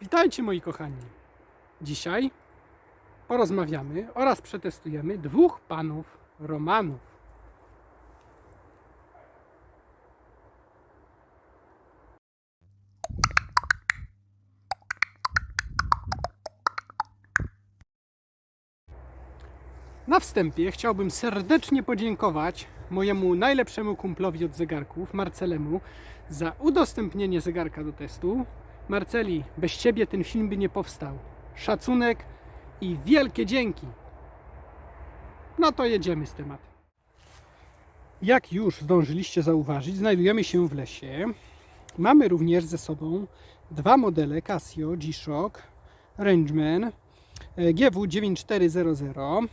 Witajcie moi kochani. Dzisiaj porozmawiamy oraz przetestujemy dwóch panów Romanów. Na wstępie chciałbym serdecznie podziękować mojemu najlepszemu kumplowi od zegarków, Marcelemu, za udostępnienie zegarka do testu. Marceli, bez Ciebie ten film by nie powstał. Szacunek i wielkie dzięki. No to jedziemy z tematem. Jak już zdążyliście zauważyć, znajdujemy się w lesie. Mamy również ze sobą dwa modele Casio G-Shock Rangeman GW9400,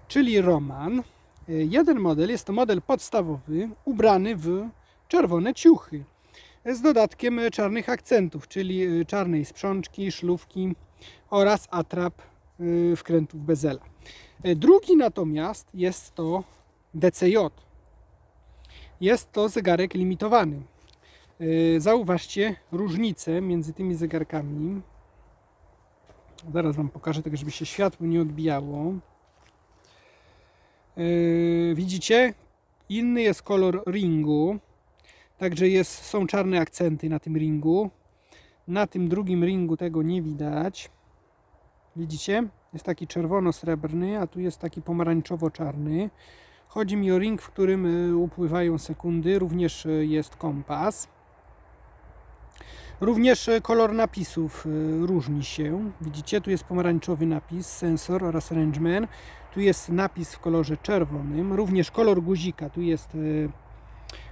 czyli Roman. Jeden model jest to model podstawowy, ubrany w czerwone ciuchy z dodatkiem czarnych akcentów, czyli czarnej sprzączki, szlufki oraz atrap wkrętów bezela. Drugi natomiast jest to DCJ. Jest to zegarek limitowany. Zauważcie różnicę między tymi zegarkami. Zaraz Wam pokażę, tak żeby się światło nie odbijało. Widzicie? Inny jest kolor ringu. Także są czarne akcenty na tym ringu. Na tym drugim ringu tego nie widać. Widzicie? Jest taki czerwono-srebrny, a tu jest taki pomarańczowo-czarny. Chodzi mi o ring, w którym upływają sekundy. Również jest kompas. Również kolor napisów różni się. Widzicie? Tu jest pomarańczowy napis, sensor oraz Rangeman. Tu jest napis w kolorze czerwonym. Również kolor guzika. Tu jest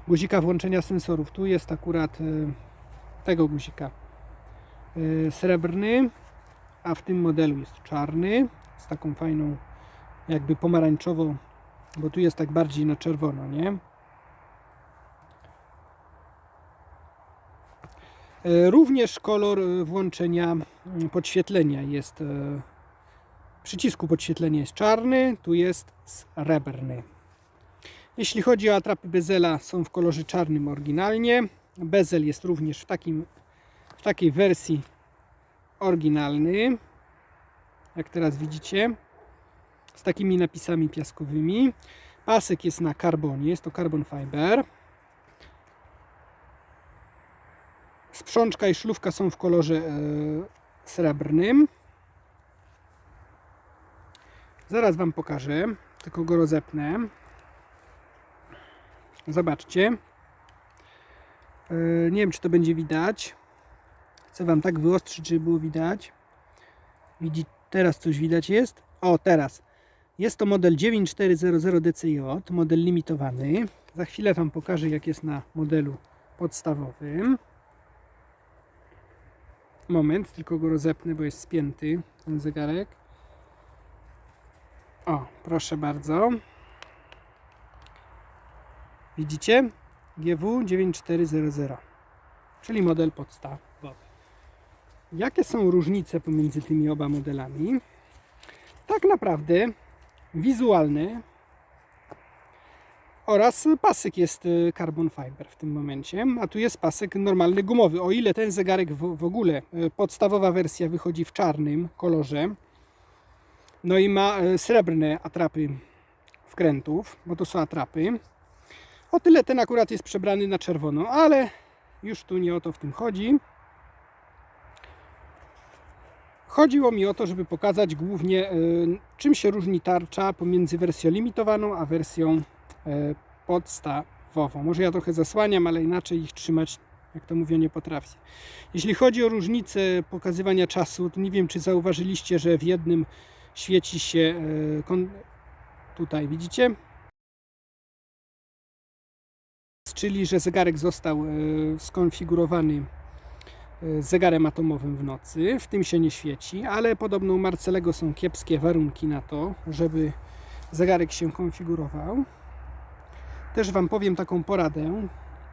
guzika włączenia sensorów. Tu jest akurat tego guzika srebrny, a w tym modelu jest czarny z taką fajną jakby pomarańczową, bo tu jest tak bardziej na czerwono, nie? Również kolor włączenia podświetlenia jest, przycisku podświetlenia jest czarny, tu jest srebrny. Jeśli chodzi o atrapy bezela, są w kolorze czarnym oryginalnie. Bezel jest również w takiej wersji oryginalny, jak teraz widzicie, z takimi napisami piaskowymi. Pasek jest na karbonie, jest to carbon fiber. Sprzączka i szlufka są w kolorze srebrnym. Zaraz Wam pokażę, tylko go rozepnę. Zobaczcie. Nie wiem, czy to będzie widać. Chcę Wam tak wyostrzyć, żeby było widać. Teraz coś widać jest? O, teraz. Jest to model 9400 DCJ, model limitowany. Za chwilę Wam pokażę, jak jest na modelu podstawowym. Moment, tylko go rozepnę, bo jest spięty ten zegarek. O, proszę bardzo. Widzicie? GW9400, czyli model podstawowy. Jakie są różnice pomiędzy tymi oba modelami? Tak naprawdę wizualne oraz pasek jest carbon fiber w tym momencie, a tu jest pasek normalny gumowy. O ile ten zegarek w ogóle, podstawowa wersja wychodzi w czarnym kolorze, no i ma srebrne atrapy wkrętów, bo to są atrapy. O tyle ten akurat jest przebrany na czerwono, ale już tu nie o to w tym chodzi. Chodziło mi o to, żeby pokazać głównie, czym się różni tarcza pomiędzy wersją limitowaną a wersją podstawową. Może ja trochę zasłaniam, ale inaczej ich trzymać, jak to mówię, nie potrafię. Jeśli chodzi o różnicę pokazywania czasu, to nie wiem, czy zauważyliście, że w jednym świeci się tutaj, widzicie? Czyli, że zegarek został skonfigurowany zegarem atomowym w nocy. W tym się nie świeci, ale podobno u Marcelego są kiepskie warunki na to, żeby zegarek się konfigurował. Też Wam powiem taką poradę,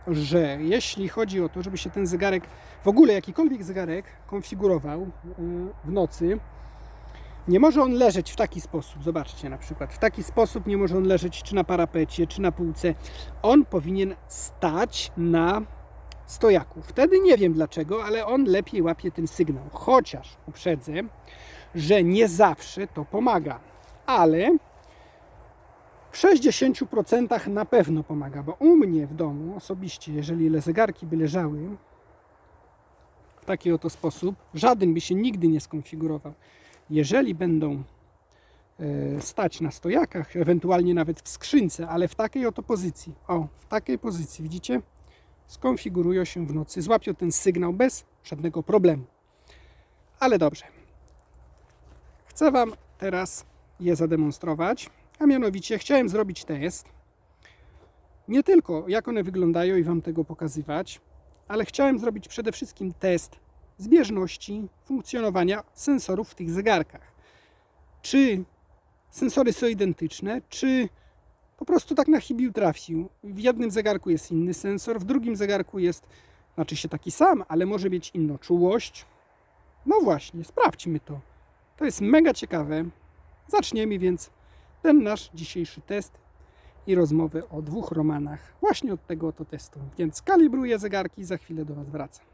że jeśli chodzi o to, żeby się ten zegarek, w ogóle jakikolwiek zegarek konfigurował w nocy, nie może on leżeć w taki sposób. Zobaczcie, na przykład w taki sposób nie może on leżeć czy na parapecie, czy na półce. On powinien stać na stojaku. Wtedy nie wiem dlaczego, ale on lepiej łapie ten sygnał. Chociaż uprzedzę, że nie zawsze to pomaga. Ale w 60% na pewno pomaga, bo u mnie w domu osobiście, jeżeli zegarki by leżały w taki oto sposób, żaden by się nigdy nie skonfigurował. Jeżeli będą stać na stojakach, ewentualnie nawet w skrzynce, ale w takiej oto pozycji, w takiej pozycji, widzicie? Skonfigurują się w nocy, złapią ten sygnał bez żadnego problemu. Ale dobrze. Chcę Wam teraz je zademonstrować, a mianowicie chciałem zrobić test. Nie tylko jak one wyglądają i Wam tego pokazywać, ale chciałem zrobić przede wszystkim test zbieżności funkcjonowania sensorów w tych zegarkach. Czy sensory są identyczne, czy po prostu tak na chybił trafił. W jednym zegarku jest inny sensor, w drugim zegarku jest, znaczy się taki sam, ale może mieć inną czułość. No właśnie, sprawdźmy to. To jest mega ciekawe. Zaczniemy więc ten nasz dzisiejszy test i rozmowę o 2 Romanach. Właśnie od tego oto testu. Więc kalibruję zegarki i za chwilę do Was wracam.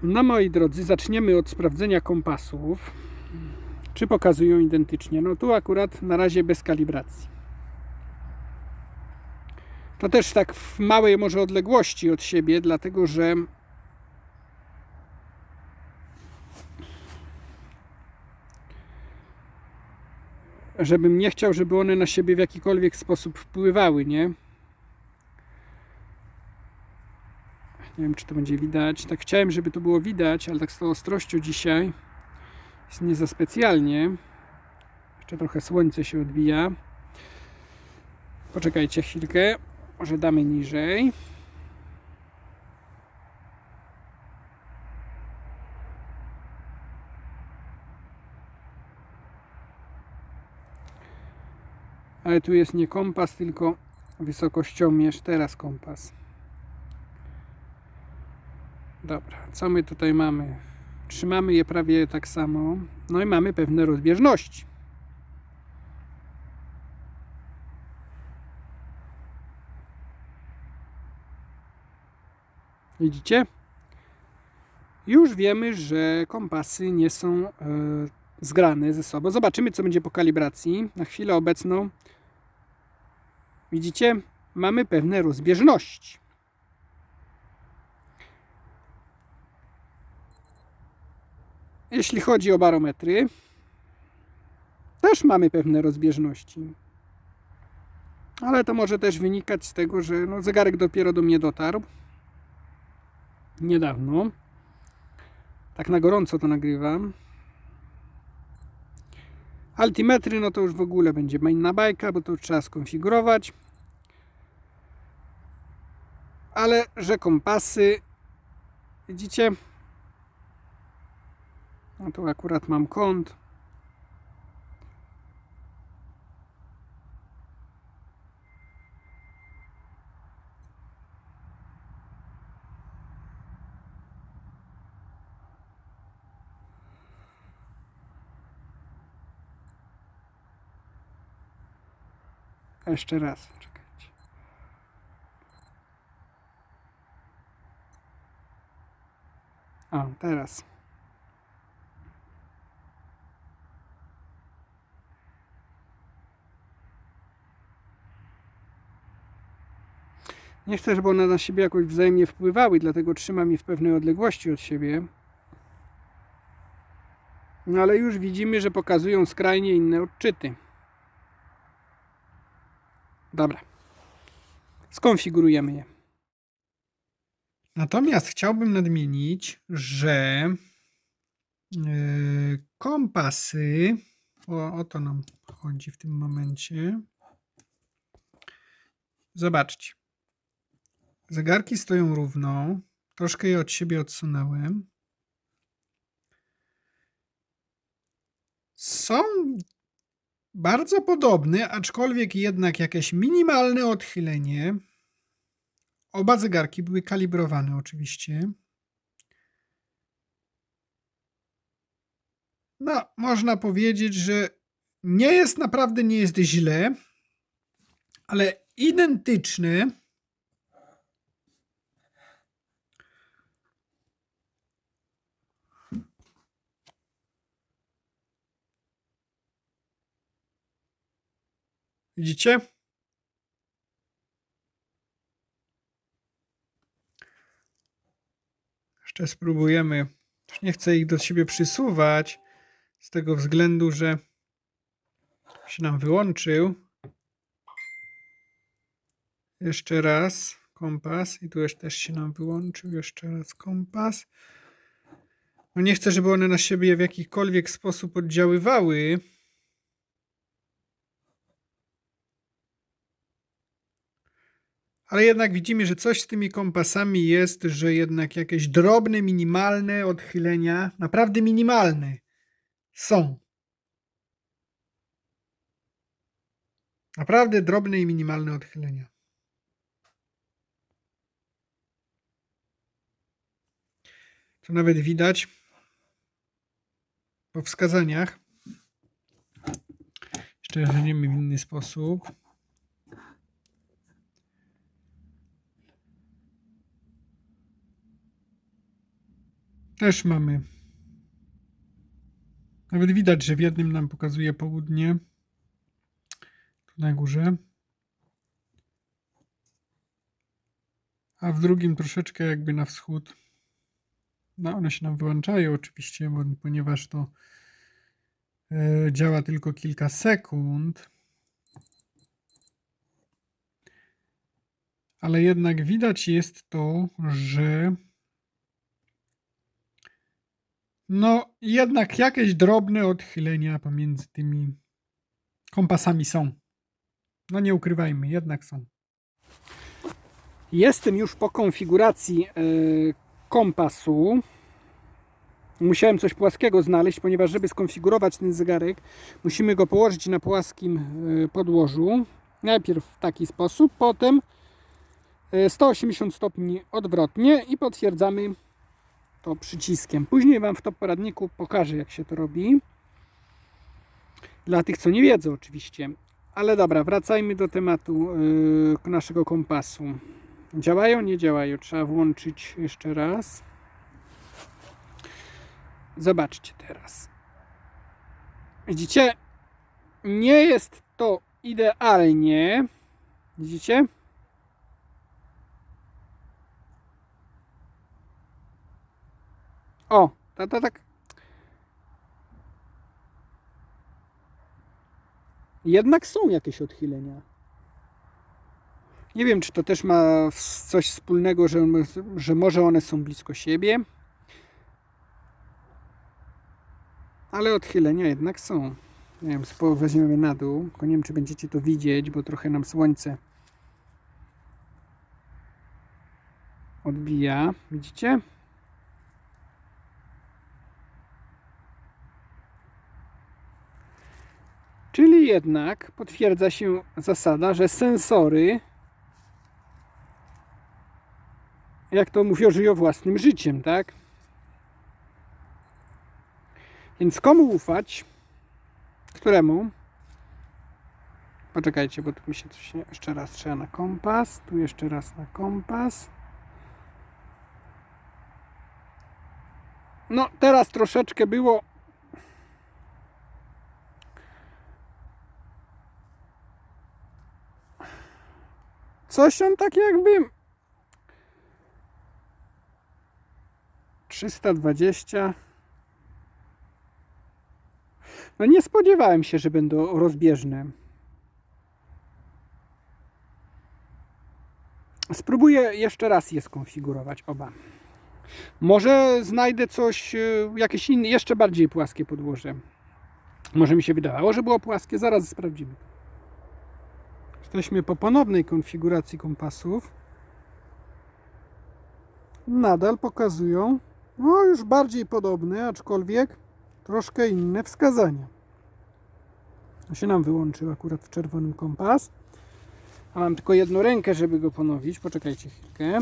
No moi drodzy, zaczniemy od sprawdzenia kompasów. Czy pokazują identycznie? No tu akurat na razie bez kalibracji. To też tak w małej może odległości od siebie, dlatego że żebym nie chciał, żeby one na siebie w jakikolwiek sposób wpływały, nie? Nie wiem, czy to będzie widać. Tak chciałem, żeby to było widać, ale tak z tą ostrością dzisiaj jest nie za specjalnie. Jeszcze trochę słońce się odbija. Poczekajcie chwilkę. Może damy niżej. Ale tu jest nie kompas, tylko wysokościomierz. Teraz kompas. Dobra, co my tutaj mamy? Trzymamy je prawie tak samo. No i mamy pewne rozbieżności. Widzicie? Już wiemy, że kompasy nie są zgrane ze sobą. Zobaczymy, co będzie po kalibracji. Na chwilę obecną, widzicie, mamy pewne rozbieżności. Jeśli chodzi o barometry, też mamy pewne rozbieżności. Ale to może też wynikać z tego, że zegarek dopiero do mnie dotarł. Niedawno. Tak na gorąco to nagrywam. Altimetry, no to już w ogóle będzie inna bajka, bo to już trzeba skonfigurować. Ale że kompasy, widzicie? No tu akurat mam kąt. Jeszcze raz, czekajcie. O, teraz. Nie chcę, żeby one na siebie jakoś wzajemnie wpływały, dlatego trzymam je w pewnej odległości od siebie. No ale już widzimy, że pokazują skrajnie inne odczyty. Dobra. Skonfigurujemy je. Natomiast chciałbym nadmienić, że kompasy, o to nam chodzi w tym momencie. Zobaczcie. Zegarki stoją równo. Troszkę je od siebie odsunąłem. Są bardzo podobne, aczkolwiek jednak jakieś minimalne odchylenie. Oba zegarki były kalibrowane oczywiście. No, można powiedzieć, że nie jest źle, ale identyczne Widzicie? Jeszcze spróbujemy. Już nie chcę ich do siebie przysuwać z tego względu, że się nam wyłączył. Jeszcze raz kompas i tu już też się nam wyłączył. Jeszcze raz kompas. No nie chcę, żeby one na siebie w jakikolwiek sposób oddziaływały. Ale jednak widzimy, że coś z tymi kompasami jest, że jednak jakieś drobne, minimalne odchylenia, naprawdę minimalne, są. Naprawdę drobne i minimalne odchylenia. To nawet widać po wskazaniach. Jeszcze weźmiemy w inny sposób. Też mamy. Nawet widać, że w jednym nam pokazuje południe. Tu na górze. A w drugim troszeczkę jakby na wschód. No one się nam wyłączają oczywiście, ponieważ to działa tylko kilka sekund. Ale jednak widać jest to, że no jednak jakieś drobne odchylenia pomiędzy tymi kompasami są. No nie ukrywajmy, jednak są. Jestem już po konfiguracji kompasu. Musiałem coś płaskiego znaleźć, ponieważ żeby skonfigurować ten zegarek, musimy go położyć na płaskim podłożu. Najpierw w taki sposób, potem 180 stopni odwrotnie i potwierdzamy to przyciskiem. Później Wam w top poradniku pokażę, jak się to robi. Dla tych, co nie wiedzą oczywiście. Ale dobra, wracajmy do tematu naszego kompasu. Działają? Nie działają. Trzeba włączyć jeszcze raz. Zobaczcie teraz. Widzicie? Nie jest to idealnie. Widzicie? O, to tak. Jednak są jakieś odchylenia. Nie wiem, czy to też ma coś wspólnego, że może one są blisko siebie. Ale odchylenia jednak są. Nie wiem, weźmiemy na dół. Tylko nie wiem, czy będziecie to widzieć, bo trochę nam słońce odbija. Widzicie? Czyli jednak potwierdza się zasada, że sensory, jak to mówią, żyją własnym życiem, tak? Więc komu ufać? Któremu? Poczekajcie, bo tu mi się coś jeszcze raz trzeba na kompas. Tu jeszcze raz na kompas. No, teraz troszeczkę było. Coś on tak jakby 320. No nie spodziewałem się, że będą rozbieżne. Spróbuję jeszcze raz je skonfigurować oba. Może znajdę coś, jakieś inne, jeszcze bardziej płaskie podłoże. Może mi się wydawało, że było płaskie. Zaraz sprawdzimy. Jesteśmy po ponownej konfiguracji kompasów. Nadal pokazują no już bardziej podobne, aczkolwiek troszkę inne wskazania. To się nam wyłączył akurat w czerwonym kompas. A mam tylko jedną rękę, żeby go ponowić. Poczekajcie chwilkę.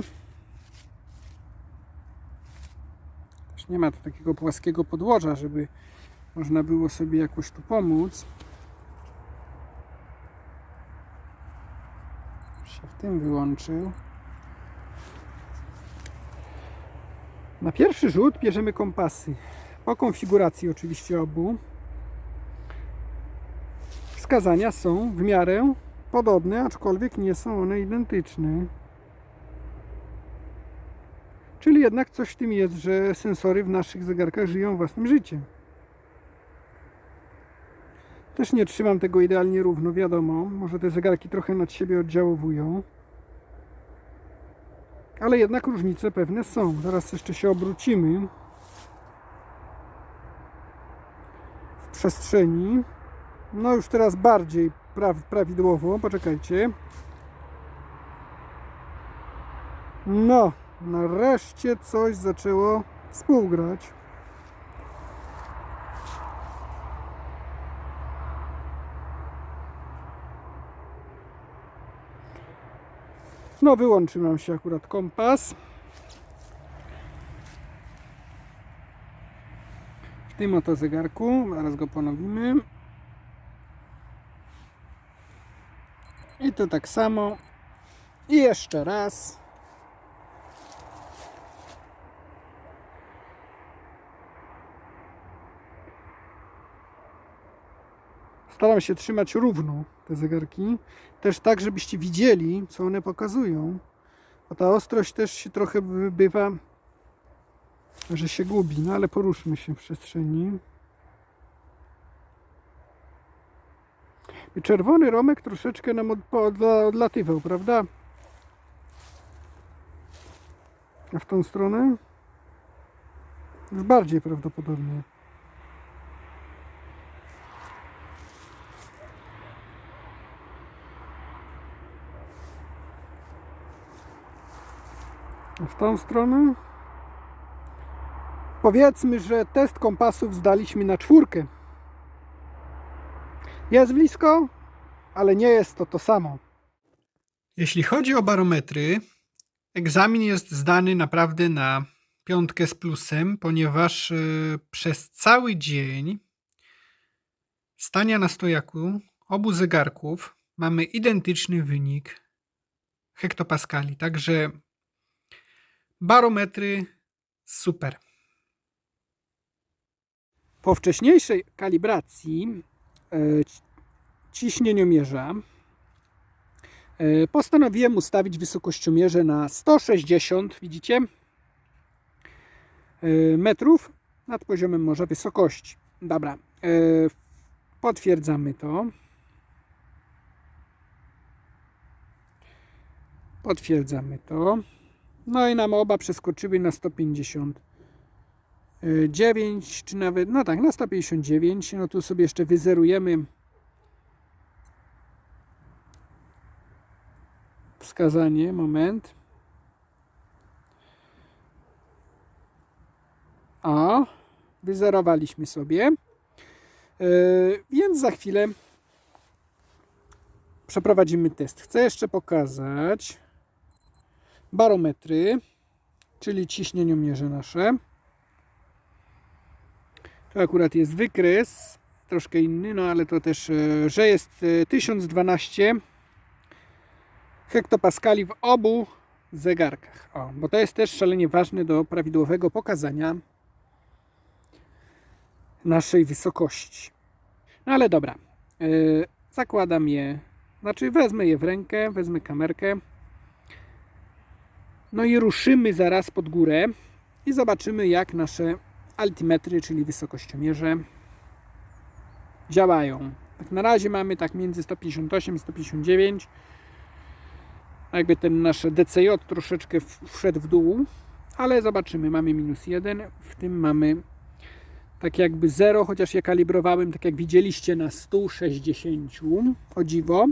Też nie ma tu takiego płaskiego podłoża, żeby można było sobie jakoś tu pomóc. Się w tym wyłączył. Na pierwszy rzut bierzemy kompasy. Po konfiguracji oczywiście obu. Wskazania są w miarę podobne, aczkolwiek nie są one identyczne. Czyli jednak coś w tym jest, że sensory w naszych zegarkach żyją własnym życiem. Też nie trzymam tego idealnie równo, wiadomo. Może te zegarki trochę nad siebie oddziałowują. Ale jednak różnice pewne są. Zaraz jeszcze się obrócimy w przestrzeni. No już teraz bardziej prawidłowo. Poczekajcie. No, nareszcie coś zaczęło współgrać. No, wyłączył nam się akurat kompas. W tym oto zegarku. Zaraz go ponowimy. I to tak samo. I jeszcze raz. Staram się trzymać równo te zegarki. Też tak, żebyście widzieli, co one pokazują. Bo ta ostrość też się trochę bywa, że się gubi. No ale poruszmy się w przestrzeni. I czerwony romek troszeczkę nam odlatywał, prawda? A w tą stronę? Już bardziej prawdopodobnie. W tą stronę. Powiedzmy, że test kompasów zdaliśmy na 4. Jest blisko, ale nie jest to samo. Jeśli chodzi o barometry, egzamin jest zdany naprawdę na 5 z plusem, ponieważ przez cały dzień stania na stojaku obu zegarków mamy identyczny wynik hektopaskali. Także barometry super. Po wcześniejszej kalibracji ciśnieniomierza postanowiłem ustawić wysokościomierze na 160, widzicie, metrów nad poziomem morza wysokości. Dobra, potwierdzamy to. Potwierdzamy to. No i nam oba przeskoczyły na 159, czy nawet, no tak, na 159. No tu sobie jeszcze wyzerujemy wskazanie, moment. O, wyzerowaliśmy sobie. Więc za chwilę przeprowadzimy test. Chcę jeszcze pokazać barometry, czyli ciśnieniomierze nasze. To akurat jest wykres, troszkę inny, no ale to też, że jest 1012 hektopaskali w obu zegarkach. O, bo to jest też szalenie ważne do prawidłowego pokazania naszej wysokości. No ale dobra, zakładam je, znaczy wezmę je w rękę, wezmę kamerkę. No i ruszymy zaraz pod górę i zobaczymy, jak nasze altimetry, czyli wysokościomierze, działają. Tak na razie mamy tak między 158 i 159. Jakby ten nasz DCJ troszeczkę wszedł w dół, ale zobaczymy. Mamy -1, w tym mamy tak jakby 0, chociaż je kalibrowałem, tak jak widzieliście, na 160. O dziwo.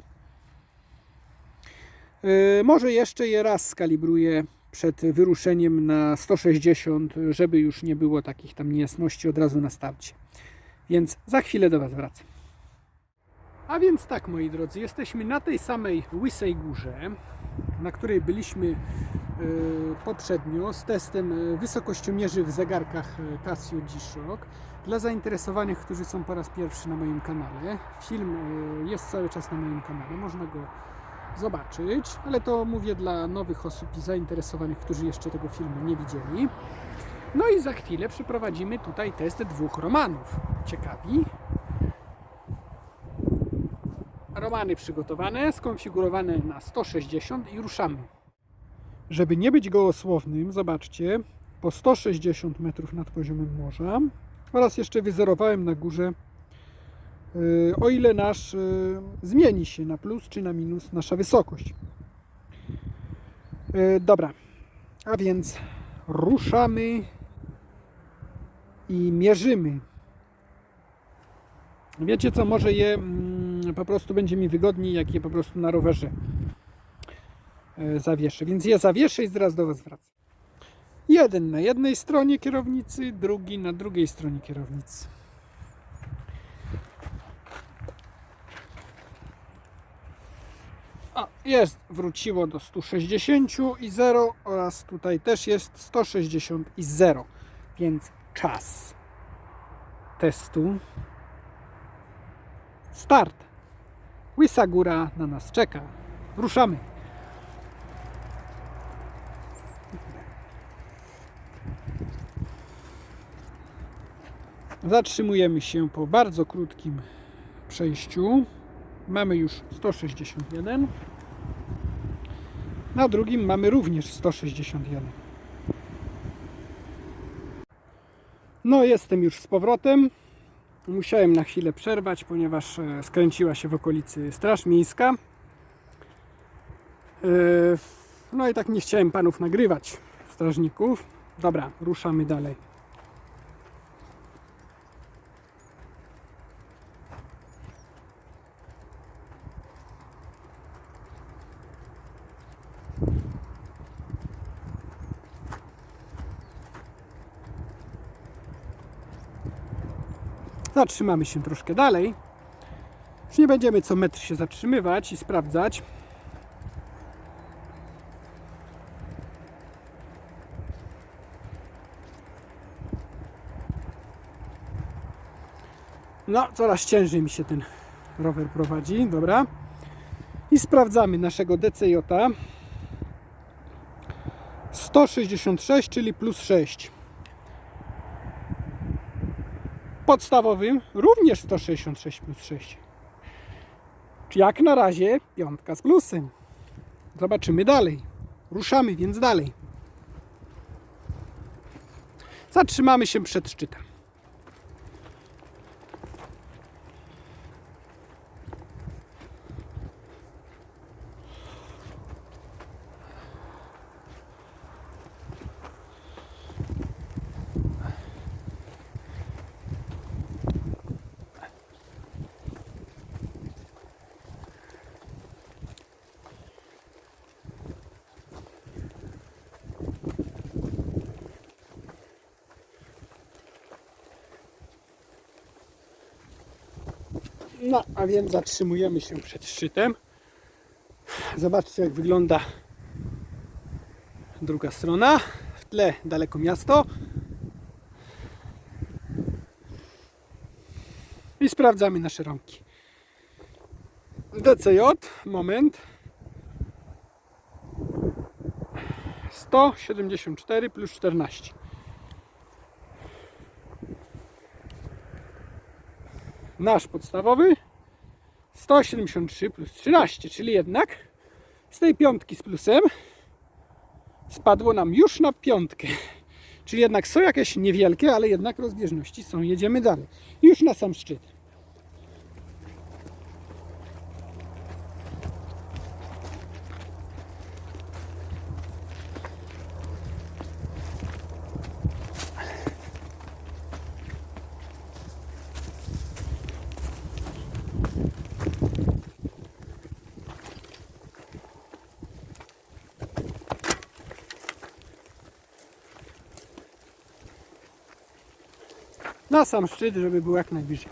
Może jeszcze je raz skalibruję przed wyruszeniem na 160, żeby już nie było takich tam niejasności od razu na starcie. Więc za chwilę do Was wracam. A więc tak, moi drodzy, jesteśmy na tej samej Łysej Górze, na której byliśmy poprzednio z testem wysokościomierzy w zegarkach Casio G-Shock. Dla zainteresowanych, którzy są po raz pierwszy na moim kanale, film jest cały czas na moim kanale, można go zobaczyć, ale to mówię dla nowych osób i zainteresowanych, którzy jeszcze tego filmu nie widzieli. No i za chwilę przeprowadzimy tutaj test 2 Romanów. Ciekawi? Romany przygotowane, skonfigurowane na 160 i ruszamy. Żeby nie być gołosłownym, zobaczcie, po 160 metrów nad poziomem morza oraz jeszcze wyzerowałem na górze, o ile zmieni się na plus czy na minus nasza wysokość. Dobra, a więc ruszamy i mierzymy. Wiecie co, może je po prostu będzie mi wygodniej, jak je po prostu na rowerze zawieszę. Więc je zawieszę i zaraz do Was wracam. Jeden na jednej stronie kierownicy, drugi na drugiej stronie kierownicy. O, jest, wróciło do 160 i 0 oraz tutaj też jest 160 i 0. Więc czas testu. Start. Łysa Góra na nas czeka. Ruszamy. Zatrzymujemy się po bardzo krótkim przejściu. Mamy już 161. Na drugim mamy również 161. No, jestem już z powrotem. Musiałem na chwilę przerwać, ponieważ skręciła się w okolicy Straż Miejska. No i tak nie chciałem panów nagrywać, strażników. Dobra, ruszamy dalej. Zatrzymamy się troszkę dalej. Już nie będziemy co metr się zatrzymywać i sprawdzać. No, coraz ciężej mi się ten rower prowadzi. Dobra. I sprawdzamy naszego DCJ. 166, czyli plus 6. Podstawowym również 166 plus 6. Jak na razie piątka z plusem. Zobaczymy dalej. Ruszamy więc dalej. Zatrzymamy się przed szczytem. No, a więc zatrzymujemy się przed szczytem. Zobaczcie, jak wygląda druga strona. W tle daleko miasto. I sprawdzamy nasze rąki. DCJ, moment. 174 plus 14. Nasz podstawowy 173 plus 13, czyli jednak z tej piątki z plusem spadło nam już na piątkę. Czyli jednak są jakieś niewielkie, ale jednak rozbieżności są. Jedziemy dalej. Już na sam szczyt. Na sam szczyt, żeby był jak najbliżej.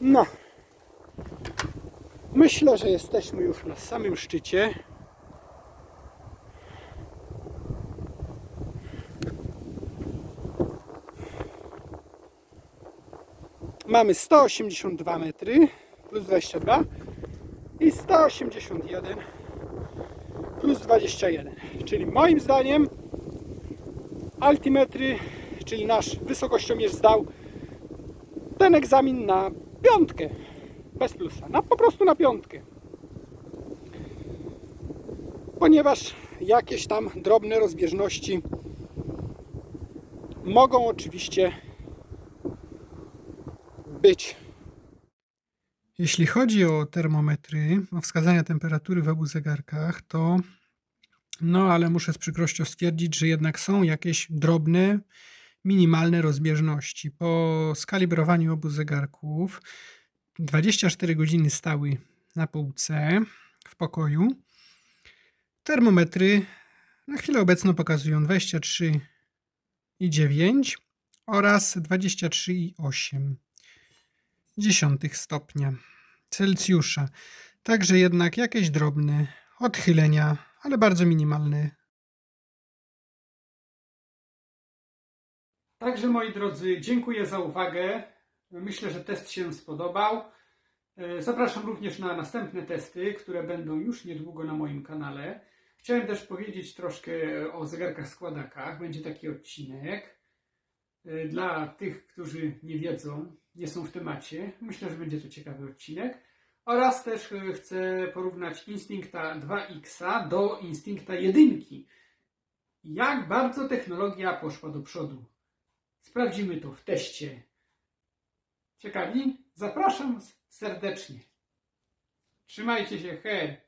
No, myślę, że jesteśmy już na samym szczycie. Mamy 182 metry plus 22 i 181 plus 21. Czyli moim zdaniem altimetry, czyli nasz wysokościomierz zdał ten egzamin na 5. Bez plusa. Po prostu na 5. Ponieważ jakieś tam drobne rozbieżności mogą oczywiście być. Jeśli chodzi o termometry, o wskazania temperatury w obu zegarkach, to ale muszę z przykrością stwierdzić, że jednak są jakieś drobne, minimalne rozbieżności. Po skalibrowaniu obu zegarków 24 godziny stały na półce w pokoju. Termometry na chwilę obecną pokazują 23,9 oraz 23,8 stopnia Celsjusza. Także jednak jakieś drobne odchylenia, ale bardzo minimalne. Także moi drodzy, dziękuję za uwagę. Myślę, że test się spodobał. Zapraszam również na następne testy, które będą już niedługo na moim kanale. Chciałem też powiedzieć troszkę o zegarkach składakach. Będzie taki odcinek. Dla tych, którzy nie wiedzą, nie są w temacie, myślę, że będzie to ciekawy odcinek. Oraz też chcę porównać Instincta 2X do Instincta 1. Jak bardzo technologia poszła do przodu. Sprawdzimy to w teście. Ciekawi? Zapraszam serdecznie. Trzymajcie się, hej!